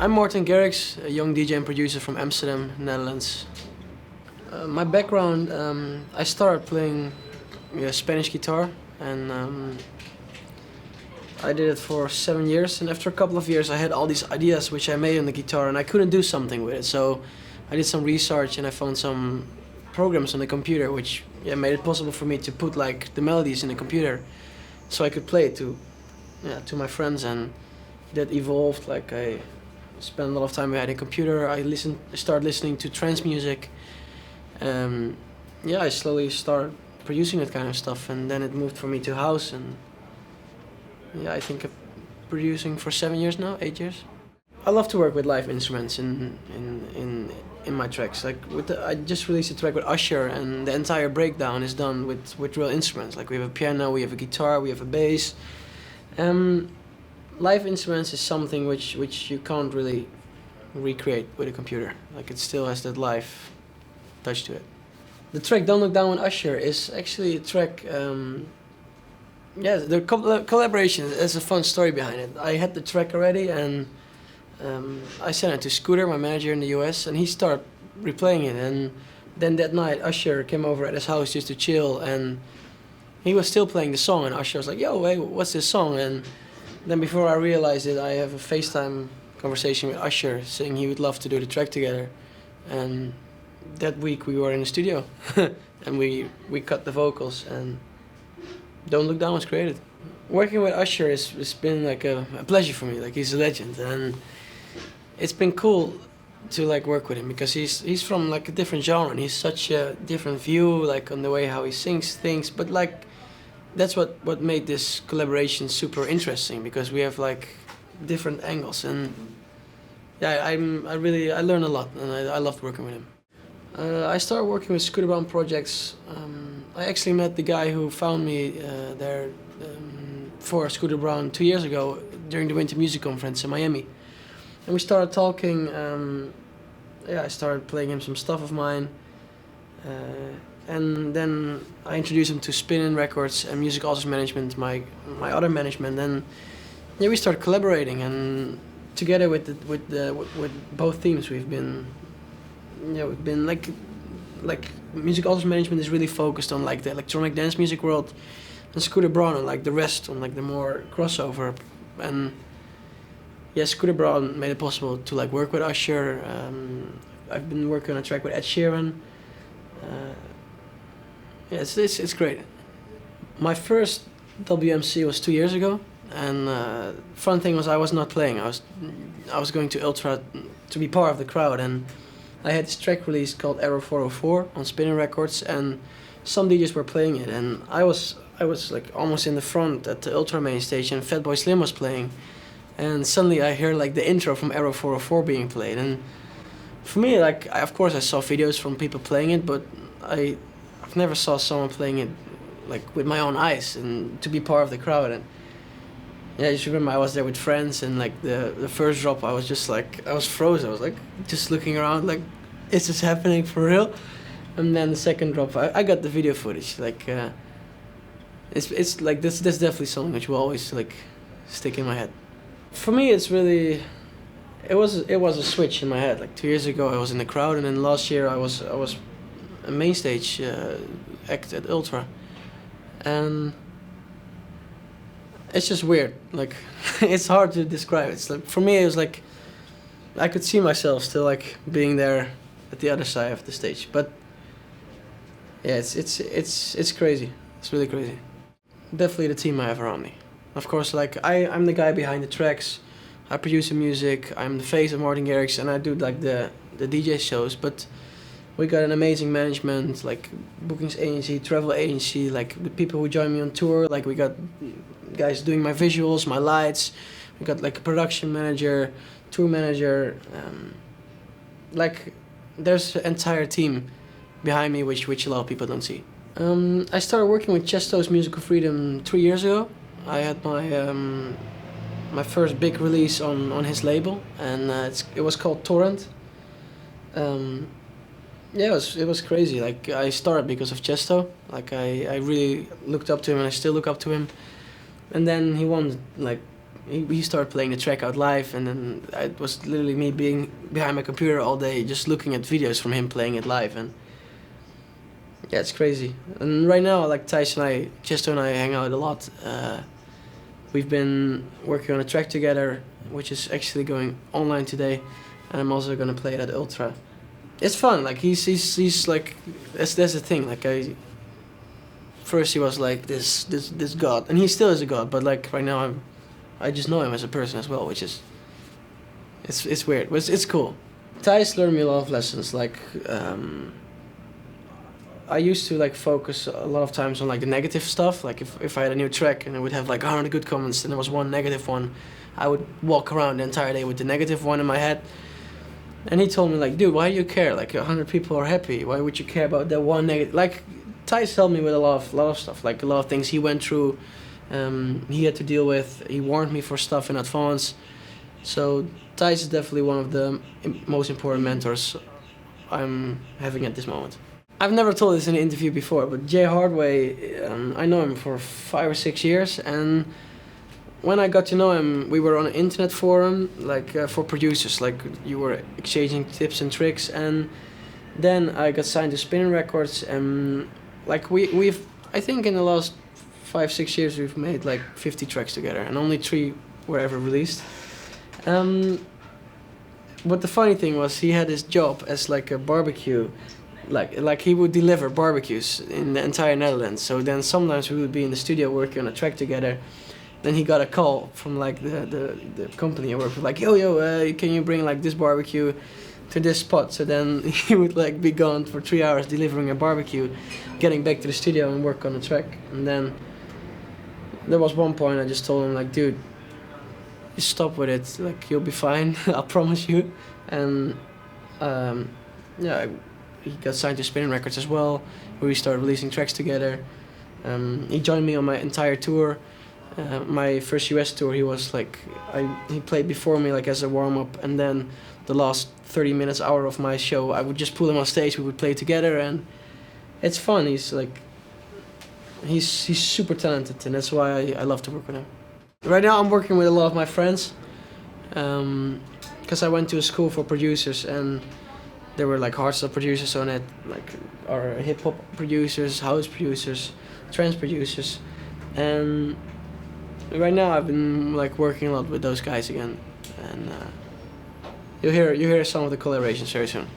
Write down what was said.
I'm Martin Garrix, a young DJ and producer from Amsterdam, Netherlands. My background, I started playing Spanish guitar, and I did it for 7 years, and after a couple of years I had all these ideas which I made on the guitar and I couldn't do something with it, so I did some research and I found some programs on the computer which made it possible for me to put like the melodies in the computer so I could play it to my friends, and that evolved. Like I spent a lot of time behind a computer. I started listening to trance music. I slowly started producing that kind of stuff, and then it moved for me to house, and I think I'm producing for 7 years now, 8 years. I love to work with live instruments in my tracks. Like I just released a track with Usher, and the entire breakdown is done with real instruments. Like we have a piano, we have a guitar, we have a bass. Live instruments is something which you can't really recreate with a computer. Like it still has that live touch to it. The track "Don't Look Down" with Usher is actually a track. The collaboration. There's a fun story behind it. I had the track already, and I sent it to Scooter, my manager in the US, and he started replaying it. And then that night, Usher came over at his house just to chill, and he was still playing the song. And Usher was like, "Yo, hey, what's this song?" And then before I realized it, I have a FaceTime conversation with Usher saying he would love to do the track together. And that week we were in the studio and we cut the vocals, and "Don't Look Down" was created. Working with Usher has been like a pleasure for me. Like he's a legend, and it's been cool to like work with him because he's from like a different genre, and he's such a different view like on the way how he sings things, but like that's what made this collaboration super interesting, because we have like different angles, and I learned a lot, and I loved working with him. I started working with Scooter Braun projects. I actually met the guy who found me there for Scooter Braun 2 years ago during the Winter Music Conference in Miami, and we started talking. I started playing him some stuff of mine. And then I introduced him to Spin-In Records and Music Alters Management, my other management, and we started collaborating. And together with both teams, we've been like Music Alters Management is really focused on like the electronic dance music world, and Scooter Braun on like the rest, on like the more crossover. And Scooter Braun made it possible to like work with Usher. I've been working on a track with Ed Sheeran. It's great. My first WMC was 2 years ago, and fun thing was I was not playing. I was going to Ultra to be part of the crowd, and I had this track released called Error 404 on Spinning Records, and some DJs were playing it, and I was like almost in the front at the Ultra main stage, and Fatboy Slim was playing, and suddenly I hear like the intro from Error 404 being played, and for me, like of course I saw videos from people playing it, but I've never saw someone playing it like with my own eyes and to be part of the crowd. And I just remember I was there with friends, and like the first drop I was just like, I was frozen. I was like just looking around like, is this happening for real? And then the second drop, I got the video footage. Like it's like this definitely something which will always like stick in my head. For me, it's really it was a switch in my head. Like 2 years ago I was in the crowd, and then last year I was a main stage act at Ultra, and it's just weird. Like it's hard to describe. It's like, for me it was like I could see myself still like being there at the other side of the stage. But it's crazy. It's really crazy. Definitely the team I have around me. Of course, like I'm the guy behind the tracks. I produce the music. I'm the face of Martin Garrix, and I do like the DJ shows. But we got an amazing management, like bookings agency, travel agency, like the people who join me on tour. Like we got guys doing my visuals, my lights. We got like a production manager, tour manager. Like there's an entire team behind me, which a lot of people don't see. I started working with TIESTO'S Musical Freedom 3 years ago. I had my first big release on his label, and it was called Torrent. It was crazy. Like I started because of Tiësto. Like I really looked up to him, and I still look up to him. And then he won like he started playing the track out live, and then it was literally me being behind my computer all day, just looking at videos from him playing it live, and yeah, it's crazy. And right now, like Tiësto and I hang out a lot. We've been working on a track together, which is actually going online today, and I'm also gonna play it at Ultra. It's fun. Like he's like that's the thing. Like first he was like this god, and he still is a god. But like right now I just know him as a person as well, which is it's weird, but it's cool. Thijs learned me a lot of lessons. Like I used to like focus a lot of times on like the negative stuff. Like if I had a new track and I would have like 100 good comments and there was one negative one, I would walk around the entire day with the negative one in my head. And he told me like, dude, why do you care? Like 100 people are happy. Why would you care about that one negative? Like Thijs helped me with a lot of stuff. Like a lot of things he went through, he had to deal with. He warned me for stuff in advance. So Thijs is definitely one of the most important mentors I'm having at this moment. I've never told this in an interview before, but Jay Hardway, I know him for 5 or 6 years, and when I got to know him, we were on an internet forum, like for producers, like you were exchanging tips and tricks, and then I got signed to Spinning Records, and like we've, I think in the last 5-6 years we've made like 50 tracks together, and only 3 were ever released. But the funny thing was he had his job as like a barbecue, like he would deliver barbecues in the entire Netherlands. So then sometimes we would be in the studio working on a track together. Then he got a call from like the company I work with, like, yo, can you bring like this barbecue to this spot? So then he would like be gone for 3 hours delivering a barbecue, getting back to the studio and work on the track. And then there was one point I just told him like, dude, just stop with it, like you'll be fine, I promise you. And yeah, he got signed to Spinning Records as well, where we started releasing tracks together. He joined me on my entire tour. My first US tour, he was like, he played before me like as a warm-up, and then the last 30 minutes, hour of my show, I would just pull him on stage, we would play together, and it's fun. He's like, he's super talented, and that's why I love to work with him. Right now I'm working with a lot of my friends, because I went to a school for producers, and there were like hardstyle producers on it, like our hip-hop producers, house producers, trance producers, and right now I've been like working a lot with those guys again, and you'll hear some of the collaborations very soon.